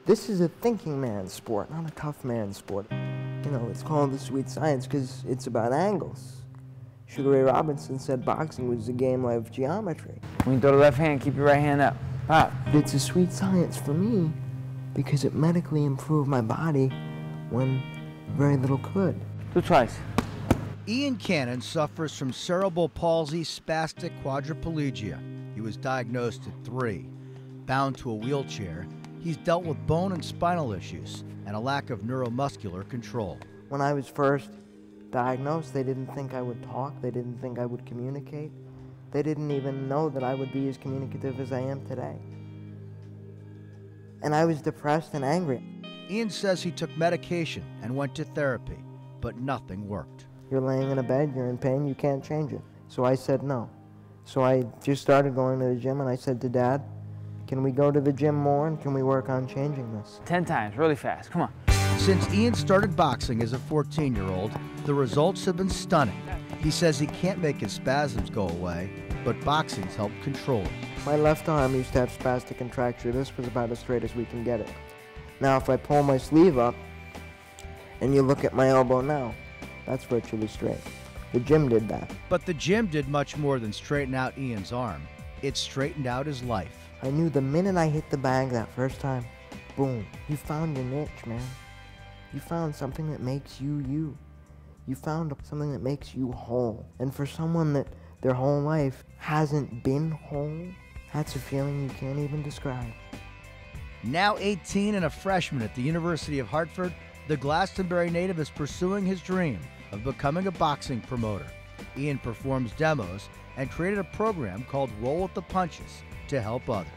This is a thinking man's sport, not a tough man's sport. You know, it's called the sweet science because it's about angles. Sugar Ray Robinson said boxing was a game of geometry. When you throw the left hand, keep your right hand up. Pop. It's a sweet science for me because it medically improved my body when very little could. Do twice. Ian Cannon suffers from cerebral palsy spastic quadriplegia. He was diagnosed at 3. Bound to a wheelchair, he's dealt with bone and spinal issues and a lack of neuromuscular control. When I was first diagnosed, they didn't think I would talk. They didn't think I would communicate. They didn't even know that I would be as communicative as I am today. And I was depressed and angry. Ian says he took medication and went to therapy, but nothing worked. You're laying in a bed, you're in pain, you can't change it. So I said no. So I just started going to the gym, and I said to Dad, can we go to the gym more and can we work on changing this? 10 times, really fast. Come on. Since Ian started boxing as a 14-year-old, the results have been stunning. He says he can't make his spasms go away, but boxing's helped control it. My left arm used to have spastic contracture. This was about as straight as we can get it. Now if I pull my sleeve up and you look at my elbow now, that's virtually straight. The gym did that. But the gym did much more than straighten out Ian's arm. It straightened out his life. I knew the minute I hit the bag that first time, boom, you found your niche, man. You found something that makes you you. You found something that makes you whole. And for someone that their whole life hasn't been whole, that's a feeling you can't even describe. Now 18 and a freshman at the University of Hartford, the Glastonbury native is pursuing his dream of becoming a boxing promoter. Ian performs demos and created a program called Roll with the Punches to help others.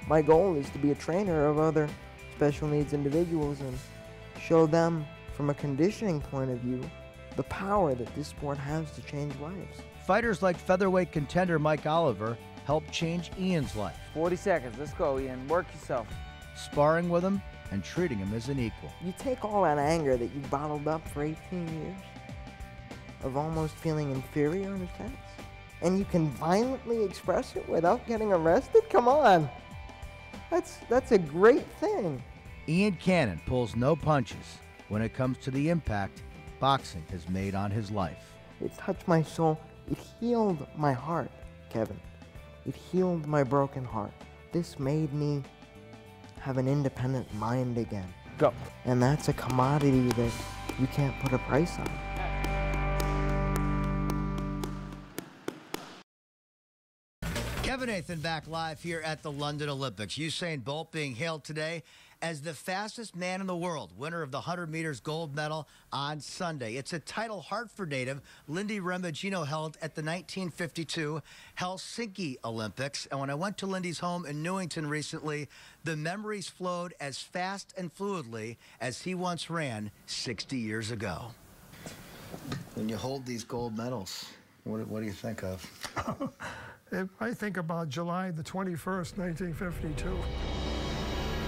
My goal is to be a trainer of other special needs individuals and show them from a conditioning point of view the power that this sport has to change lives. Fighters like featherweight contender Mike Oliver helped change Ian's life. 40 seconds. Let's go, Ian. Work yourself. Sparring with him and treating him as an equal. You take all that anger that you bottled up for 18 years of almost feeling inferior in a sense, and you can violently express it without getting arrested? Come on. That's a great thing. Ian Cannon pulls no punches when it comes to the impact boxing has made on his life. It touched my soul. It healed my heart, Kevin. It healed my broken heart. This made me have an independent mind again. Go. And that's a commodity that you can't put a price on. Kevin Nathan back live here at the London Olympics. Usain Bolt being hailed today as the fastest man in the world, winner of the 100 meters gold medal on Sunday. It's a title Hartford native Lindy Remigino held at the 1952 Helsinki Olympics. And when I went to Lindy's home in Newington recently, the memories flowed as fast and fluidly as he once ran 60 years ago. When you hold these gold medals, what do you think of? I think about July the 21st, 1952.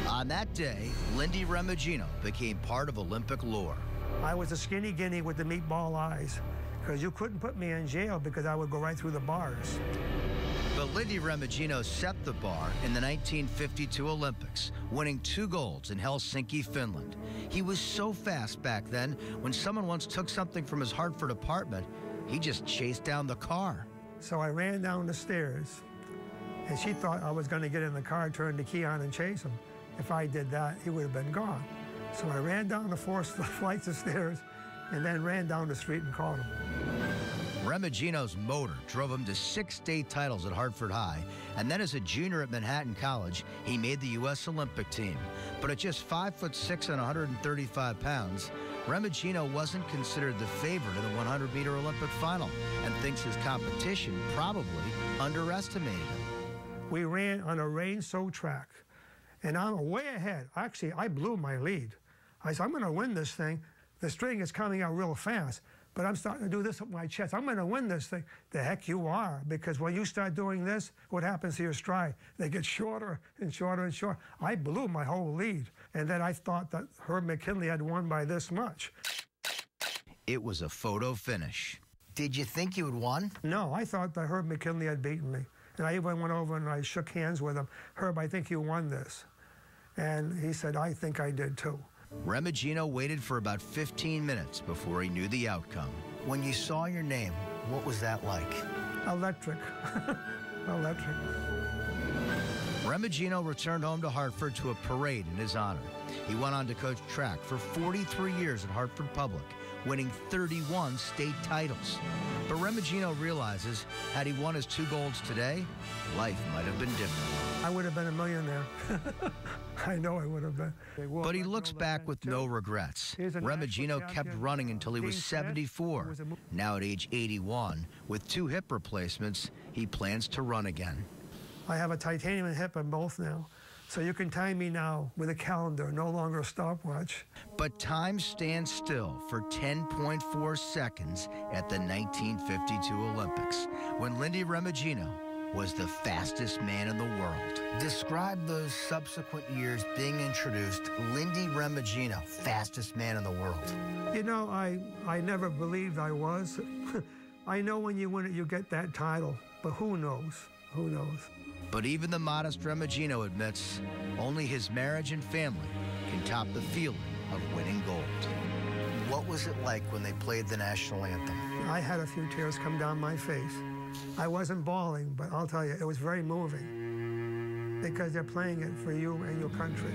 On that day, Lindy Remigino became part of Olympic lore. I was a skinny guinea with the meatball eyes, because you couldn't put me in jail because I would go right through the bars. But Lindy Remigino set the bar in the 1952 Olympics, winning 2 golds in Helsinki, Finland. He was so fast back then, when someone once took something from his Hartford apartment, he just chased down the car. So I ran down the stairs, and she thought I was going to get in the car, turn the key on, and chase him. If I did that, he would have been gone. So I ran down the 4 flights of stairs and then ran down the street and caught him. Remigino's motor drove him to 6 state titles at Hartford High, and then as a junior at Manhattan College, he made the U.S. Olympic team. But at just 5'6" and 135 pounds, Remigino wasn't considered the favorite in the 100-meter Olympic final, and thinks his competition probably underestimated him. We ran on a rain-soaked track, and I'm way ahead. Actually, I blew my lead. I said, I'm going to win this thing. The string is coming out real fast, but I'm starting to do this with my chest. I'm going to win this thing. The heck you are, because when you start doing this, what happens to your stride? They get shorter and shorter and shorter. I blew my whole lead, and then I thought that Herb McKinley had won by this much. It was a photo finish. Did you think you had won? No, I thought that Herb McKinley had beaten me. And I even went over and I shook hands with him. Herb, I think you won this. And he said, I think I did too. Remigino waited for about 15 minutes before he knew the outcome. When you saw your name, what was that like? Electric. Electric. Remigino returned home to Hartford to a parade in his honor. He went on to coach track for 43 years at Hartford Public, winning 31 state titles. But Remigino realizes, had he won his 2 golds today, life might have been different. I would have been a millionaire. I know I would have been. But he looks back with no regrets. Remigino kept running until he was 74. Now at age 81, with 2 hip replacements, he plans to run again. I have a titanium hip in both now. So you can time me now with a calendar, no longer a stopwatch. But time stands still for 10.4 seconds at the 1952 Olympics, when Lindy Remigino was the fastest man in the world. Describe those subsequent years being introduced. Lindy Remigino, fastest man in the world. You know, I never believed I was. I know when you win it, you get that title, but who knows? Who knows? But even the modest Remigino admits only his marriage and family can top the feeling of winning gold. What was it like when they played the national anthem? I had a few tears come down my face. I wasn't bawling, but I'll tell you, it was very moving because they're playing it for you and your country.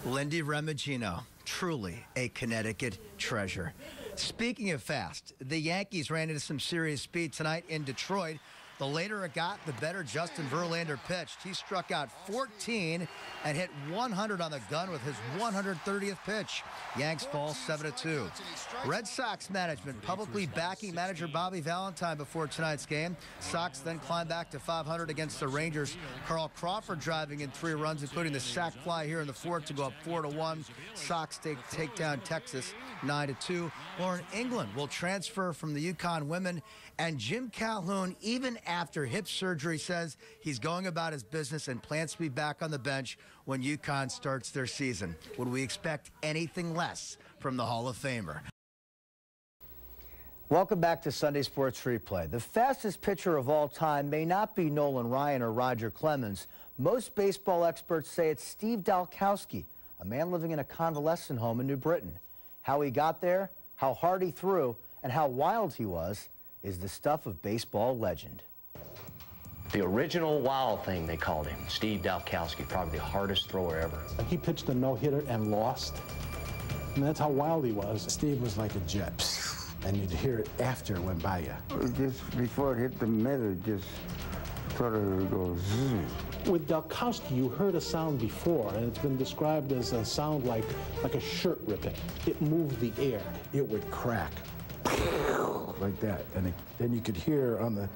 Lindy Remigino, truly a Connecticut treasure. Speaking of fast, the Yankees ran into some serious speed tonight in Detroit. The later it got, the better Justin Verlander pitched. He struck out 14 and hit 100 on the gun with his 130th pitch. Yanks fall 7-2. Red Sox management publicly backing manager Bobby Valentine before tonight's game. Sox then climb back to 500 against the Rangers. Carl Crawford driving in 3 runs, including the sac fly here in the 4th to go up 4-1. Sox take down Texas 9-2. Lauren England will transfer from the UConn women, and Jim Calhoun, even after hip surgery, says he's going about his business and plans to be back on the bench when UConn starts their season. Would we expect anything less from the Hall of Famer? Welcome back to Sunday Sports Replay. The fastest pitcher of all time may not be Nolan Ryan or Roger Clemens. Most baseball experts say it's Steve Dalkowski, a man living in a convalescent home in New Britain. How he got there, how hard he threw, and how wild he was is the stuff of baseball legend. The original wild thing, they called him, Steve Dalkowski, probably the hardest thrower ever. He pitched a no-hitter and lost. I mean, that's how wild he was. Steve was like a jet, and you'd hear it after it went by you. Just before it hit the middle, it just sort of goes zoom. With Dalkowski, you heard a sound before, and it's been described as a sound like a shirt ripping. It moved the air. It would crack like that, and then you could hear on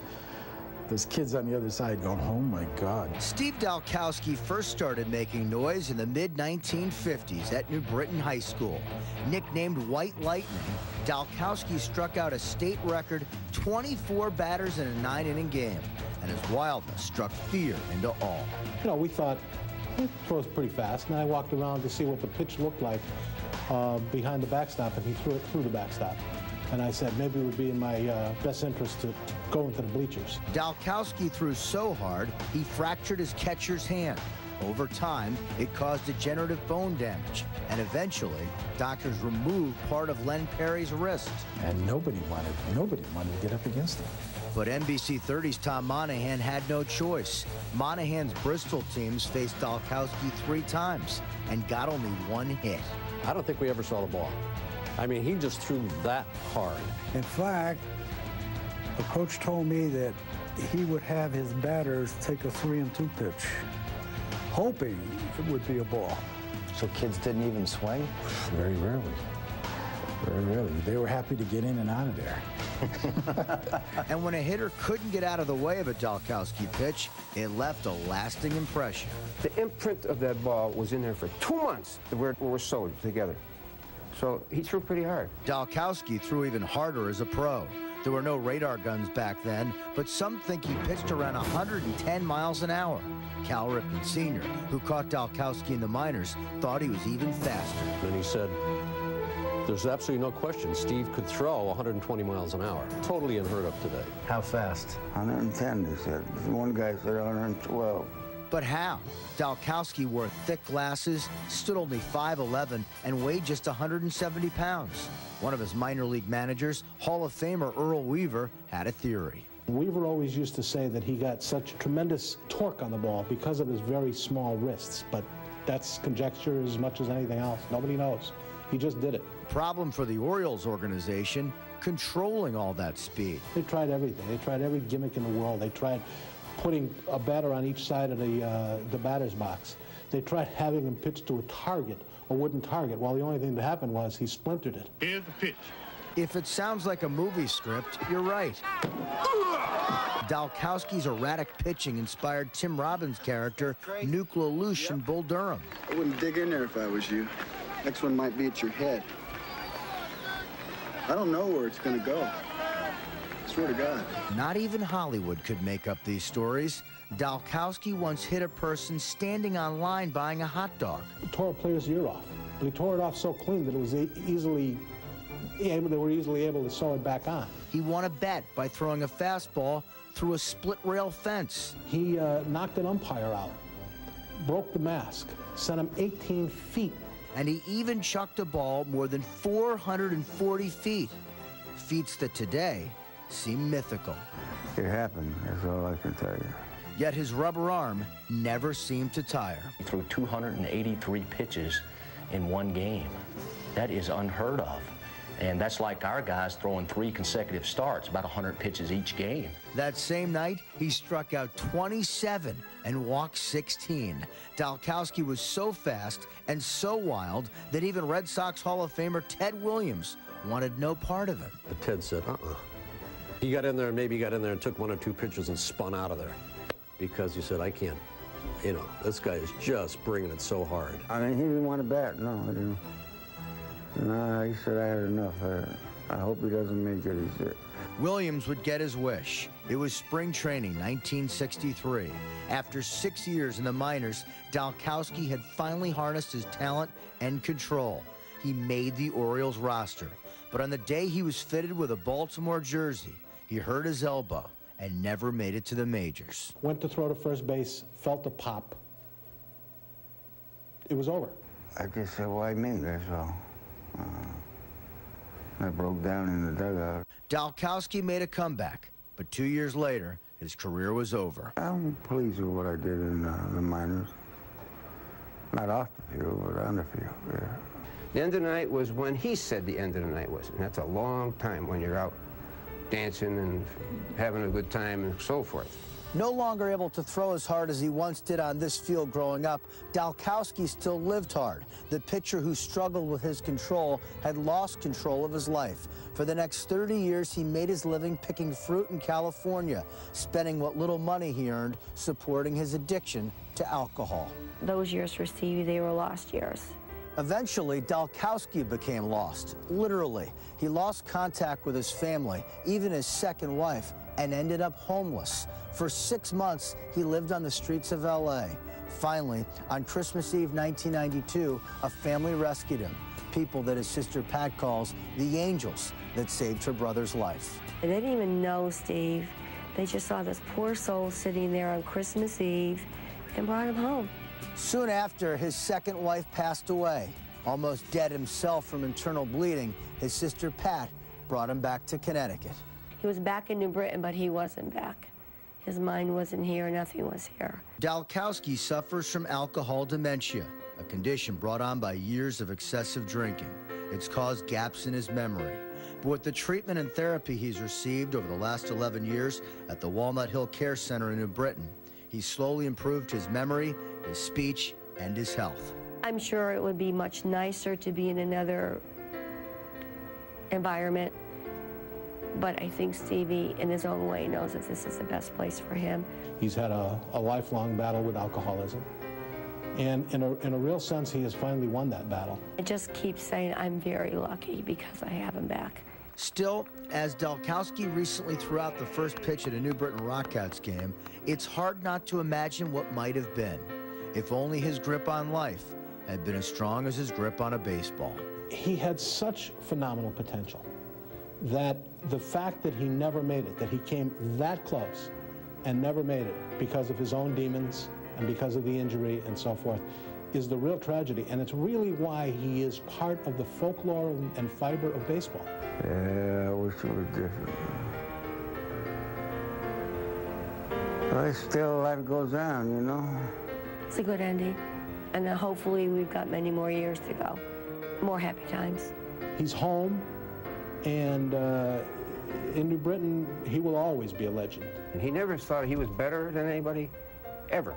those kids on the other side going, oh my God. Steve Dalkowski first started making noise in the mid-1950s at New Britain High School. Nicknamed White Lightning, Dalkowski struck out a state record 24 batters in a 9-inning game, and his wildness struck fear into all. You know, we thought, he throws pretty fast, and I walked around to see what the pitch looked like behind the backstop, and he threw it through the backstop. And I said, maybe it would be in my best interest to go into the bleachers. Dalkowski threw so hard, he fractured his catcher's hand. Over time, it caused degenerative bone damage, and eventually, doctors removed part of Len Perry's wrist. And nobody wanted to get up against him. But NBC 30's Tom Monahan had no choice. Monahan's Bristol teams faced Dalkowski 3 times and got only 1 hit. I don't think we ever saw the ball. I mean, he just threw that hard. In fact, the coach told me that he would have his batters take a 3-2 pitch, hoping it would be a ball. So kids didn't even swing? Very rarely. Very rarely. They were happy to get in and out of there. And when a hitter couldn't get out of the way of a Dalkowski pitch, it left a lasting impression. The imprint of that ball was in there for 2 months where we're sewed together. So he threw pretty hard. Dalkowski threw even harder as a pro. There were no radar guns back then, but some think he pitched around 110 miles an hour. Cal Ripken Sr., who caught Dalkowski in the minors, thought he was even faster. And he said, there's absolutely no question Steve could throw 120 miles an hour. Totally unheard of today. How fast? 110, they said. One guy said 112. But how? Dalkowski wore thick glasses, stood only 5'11", and weighed just 170 pounds. One of his minor league managers, Hall of Famer Earl Weaver, had a theory. Weaver always used to say that he got such tremendous torque on the ball because of his very small wrists, but that's conjecture as much as anything else. Nobody knows. He just did it. Problem for the Orioles organization, controlling all that speed. They tried everything. They tried every gimmick in the world. They tried putting a batter on each side of the batter's box. They tried having him pitch to a target, a wooden target. Well, the only thing that happened was he splintered it. Here's the pitch. If it sounds like a movie script, you're right. Dalkowski's erratic pitching inspired Tim Robbins' character, Nuke LaLoosh in Bull Durham. I wouldn't dig in there if I was you. Next one might be at your head. I don't know where it's going to go. I swear to God. Not even Hollywood could make up these stories. Dalkowski once hit a person standing on line buying a hot dog. He tore a player's ear off. But he tore it off so clean that it was they were easily able to sew it back on. He won a bet by throwing a fastball through a split rail fence. He knocked an umpire out, broke the mask, sent him 18 feet. And he even chucked a ball more than 440 feet. Feats that today seem mythical. It happened, that's all I can tell you. Yet his rubber arm never seemed to tire. He threw 283 pitches in one game. That is unheard of. And that's like our guys throwing 3 consecutive starts, about 100 pitches each game. That same night, he struck out 27 and walked 16. Dalkowski was so fast and so wild that even Red Sox Hall of Famer Ted Williams wanted no part of him. But Ted said, He got in there, maybe he got in there and took 1 or 2 pitches and spun out of there because he said, I can't, this guy is just bringing it so hard. I mean, he didn't want to bat, no, I didn't. No, he said I had enough. I hope he doesn't make it, he said. Williams would get his wish. It was spring training, 1963. After 6 years in the minors, Dalkowski had finally harnessed his talent and control. He made the Orioles roster. But on the day he was fitted with a Baltimore jersey, he hurt his elbow and never made it to the majors. Went to throw to first base, felt a pop. It was over. I just said, well, I mean, that's all. I broke down in the dugout. Dalkowski made a comeback, but 2 years later, his career was over. I'm pleased with what I did in the minors. Not off the field, but on the field, yeah. The end of the night was when he said the end of the night was. And that's a long time when you're out dancing and having a good time and so forth. No longer able to throw as hard as he once did on this field growing up, Dalkowski still lived hard. The pitcher who struggled with his control had lost control of his life. For the next 30 years, he made his living picking fruit in California, spending what little money he earned supporting his addiction to alcohol. Those years for Stevie, they were lost years. Eventually, Dalkowski became lost, literally. He lost contact with his family, even his second wife, and ended up homeless. For 6 months, he lived on the streets of LA. Finally, on Christmas Eve 1992, a family rescued him. People that his sister Pat calls the angels that saved her brother's life. They didn't even know Steve. They just saw this poor soul sitting there on Christmas Eve and brought him home. Soon after, his second wife passed away. Almost dead himself from internal bleeding, his sister Pat brought him back to Connecticut. He was back in New Britain, but he wasn't back. His mind wasn't here, nothing was here. Dalkowski suffers from alcohol dementia, a condition brought on by years of excessive drinking. It's caused gaps in his memory. But with the treatment and therapy he's received over the last 11 years at the Walnut Hill Care Center in New Britain, he's slowly improved his memory, his speech, and his health. I'm sure it would be much nicer to be in another environment, but I think Stevie, in his own way, knows that this is the best place for him. He's had a lifelong battle with alcoholism. And in a real sense, he has finally won that battle. I just keep saying I'm very lucky because I have him back. Still, as Dalkowski recently threw out the first pitch at a New Britain Rockets game, it's hard not to imagine what might have been, if only his grip on life had been as strong as his grip on a baseball. He had such phenomenal potential that the fact that he never made it, that he came that close and never made it because of his own demons and because of the injury and so forth, is the real tragedy. And it's really why he is part of the folklore and fiber of baseball. Yeah, I wish it was different. But still, life goes on, you know? It's a good ending. And then hopefully we've got many more years to go. More happy times. He's home, and in New Britain, he will always be a legend. And he never thought he was better than anybody, ever.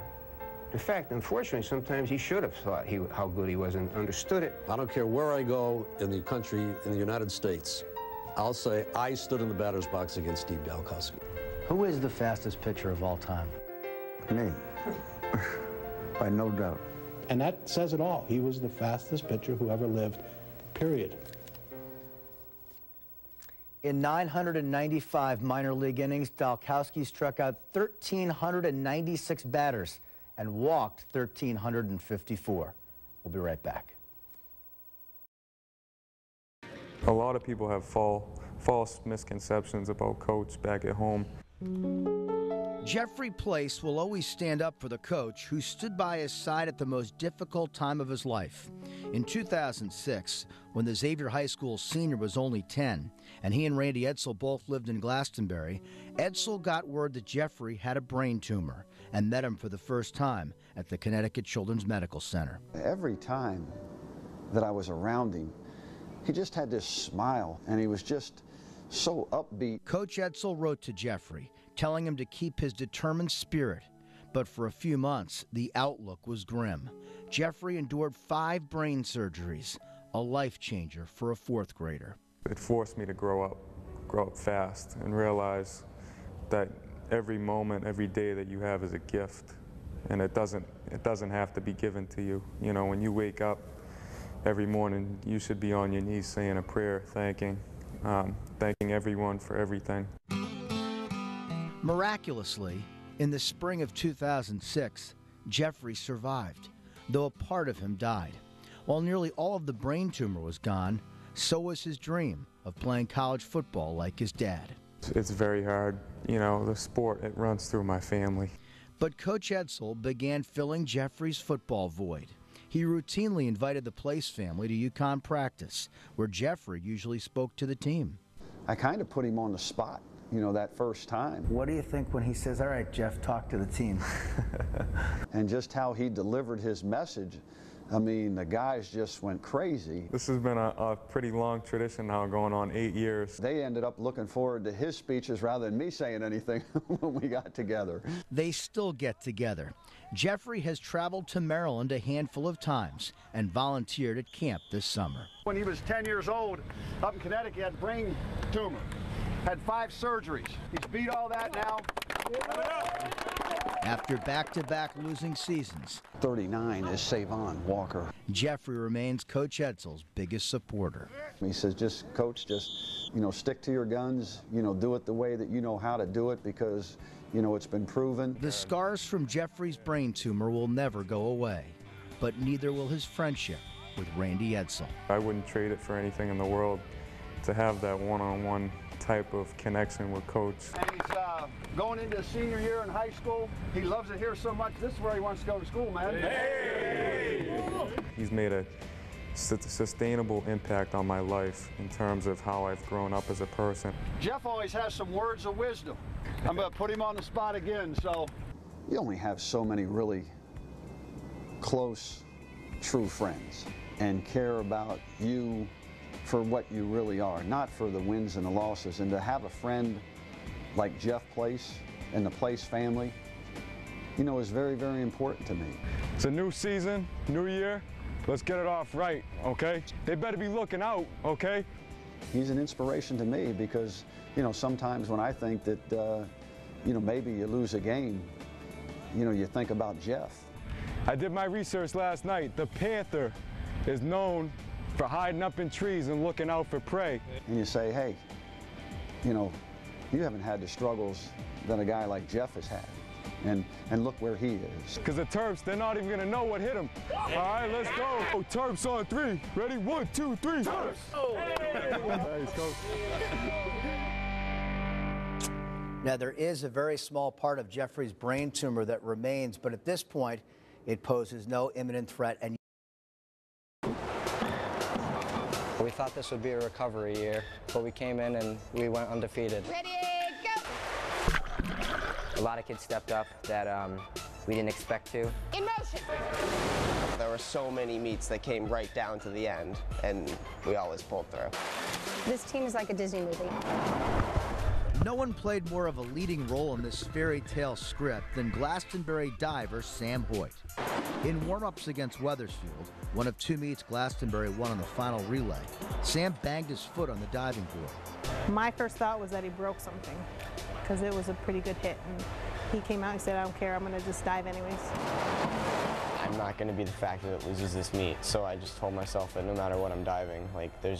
In fact, unfortunately, sometimes he should have thought how good he was and understood it. I don't care where I go in the country, in the United States, I'll say I stood in the batter's box against Steve Dalkowski. Who is the fastest pitcher of all time? Me. By no doubt. And that says it all. He was the fastest pitcher who ever lived, period. In 995 minor league innings, Dalkowski struck out 1,396 batters and walked 1,354. We'll be right back. A lot of people have false misconceptions about Coach back at home. Jeffrey Place will always stand up for the coach who stood by his side at the most difficult time of his life. In 2006, when the Xavier High School senior was only 10, and he and Randy Edsall both lived in Glastonbury, Edsall got word that Jeffrey had a brain tumor and met him for the first time at the Connecticut Children's Medical Center. Every time that I was around him, he just had this smile, and he was just so upbeat. Coach Edsall wrote to Jeffrey, telling him to keep his determined spirit. But for a few months, the outlook was grim. Jeffrey endured 5 brain surgeries, a life changer for a 4th grader. It forced me to grow up fast and realize that every moment, every day that you have is a gift. And it doesn't have to be given to you. You know, when you wake up every morning, you should be on your knees saying a prayer, thanking everyone for everything. Miraculously, in the spring of 2006, Jeffrey survived, though a part of him died. While nearly all of the brain tumor was gone, so was his dream of playing college football like his dad. It's very hard. You know, the sport, it runs through my family. But Coach Edsall began filling Jeffrey's football void. He routinely invited the Place family to UConn practice, where Jeffrey usually spoke to the team. I kind of put him on the spot, you know, that first time. What do you think when he says, all right, Jeff, talk to the team? And just how he delivered his message, I mean, the guys just went crazy. This has been a pretty long tradition now, going on 8 years. They ended up looking forward to his speeches rather than me saying anything when we got together. They still get together. Jeffrey has traveled to Maryland a handful of times and volunteered at camp this summer. When he was 10 years old, up in Connecticut, he had brain tumor. Had 5 surgeries. He's beat all that now. After back-to-back losing seasons, 39 is Savon Walker. Jeffrey remains Coach Edsall's biggest supporter. He says, just, Coach, just, you know, stick to your guns, you know, do it the way that you know how to do it because, you know, it's been proven. The scars from Jeffrey's brain tumor will never go away, but neither will his friendship with Randy Edsall. I wouldn't trade it for anything in the world to have that one-on-one type of connection with Coach. And he's going into his senior year in high school. He loves it here so much. This is where he wants to go to school, man. Hey! He's made a sustainable impact on my life in terms of how I've grown up as a person. Jeff always has some words of wisdom. I'm going to put him on the spot again, so. You only have so many really close, true friends and care about you for what you really are, not for the wins and the losses. And to have a friend like Jeff Place and the Place family, you know, is very, very important to me. It's a new season, new year. Let's get it off right, okay? They better be looking out, okay? He's an inspiration to me because, you know, sometimes when I think that, you know, maybe you lose a game, you know, you think about Jeff. I did my research last night. The Panther is known for hiding up in trees and looking out for prey. And you say, hey, you know, you haven't had the struggles that a guy like Jeff has had. And look where he is. Because the Terps, they're not even going to know what hit him. All right, let's go. Oh, Terps on 3. Ready? 1, 2, 3. Terps! Oh. Nice, coach. Now, there is a very small part of Jeffrey's brain tumor that remains, but at this point, it poses no imminent threat. And we thought this would be a recovery year, but we came in and we went undefeated. Ready, go! A lot of kids stepped up that we didn't expect to. In motion! There were so many meets that came right down to the end, and we always pulled through. This team is like a Disney movie. no one played more of a leading role in this fairy tale script than Glastonbury diver Sam Hoyt. In warm-ups against Wethersfield, one of two meets Glastonbury won on the final relay, Sam banged his foot on the diving board. My first thought was that he broke something, because it was a pretty good hit. And he came out and said, I don't care, I'm going to just dive anyways. I'm not going to be the factor that loses this meet, so I just told myself that no matter what I'm diving, like there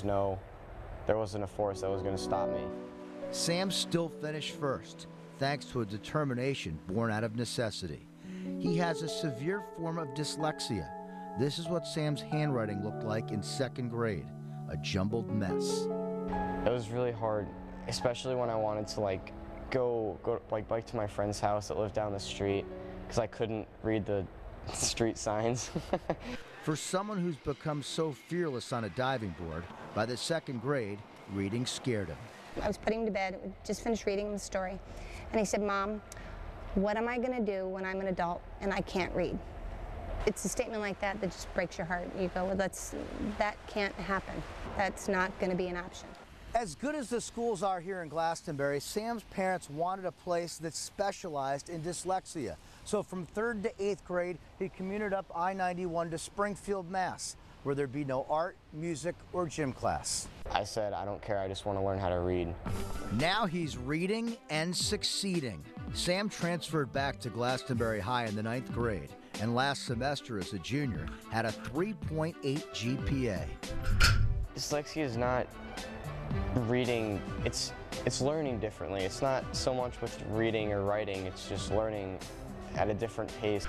wasn't a force that was going to stop me. Sam still finished first, thanks to a determination born out of necessity. He has a severe form of dyslexia. This is what Sam's handwriting looked like in second grade, a jumbled mess. It was really hard, especially when I wanted to go bike to my friend's house that lived down the street, because I couldn't read the street signs. For someone who's become so fearless on a diving board, by the second grade, reading scared him. I was putting him to bed, just finished reading him the story, and he said, Mom, what am I going to do when I'm an adult and I can't read? It's a statement like that that just breaks your heart. You go, well, that can't happen. That's not going to be an option. As good as the schools are here in Glastonbury, Sam's parents wanted a place that specialized in dyslexia. So from 3rd to 8th grade, he commuted up I-91 to Springfield, Mass., where there'd be no art, music, or gym class. I said, I don't care, I just want to learn how to read. Now he's reading and succeeding. Sam transferred back to Glastonbury High in the 9th grade, and last semester as a junior had a 3.8 GPA. Dyslexia is not reading, it's learning differently. It's not so much with reading or writing, it's just learning at a different pace.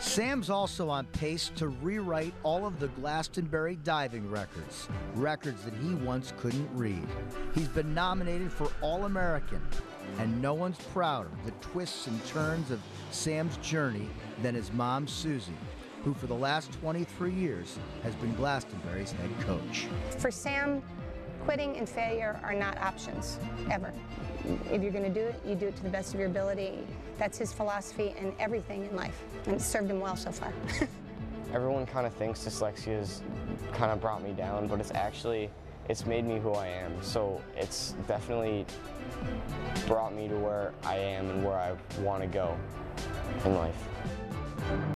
Sam's also on pace to rewrite all of the Glastonbury diving records that he once couldn't read. He's been nominated for All-American, and no one's prouder of the twists and turns of Sam's journey than his mom, Susie, who for the last 23 years has been Glastonbury's head coach. For Sam, quitting and failure are not options, ever. If you're going to do it, you do it to the best of your ability. That's his philosophy in everything in life, and it's served him well so far. Everyone kind of thinks dyslexia has kind of brought me down, but it's made me who I am. So it's definitely brought me to where I am and where I want to go in life.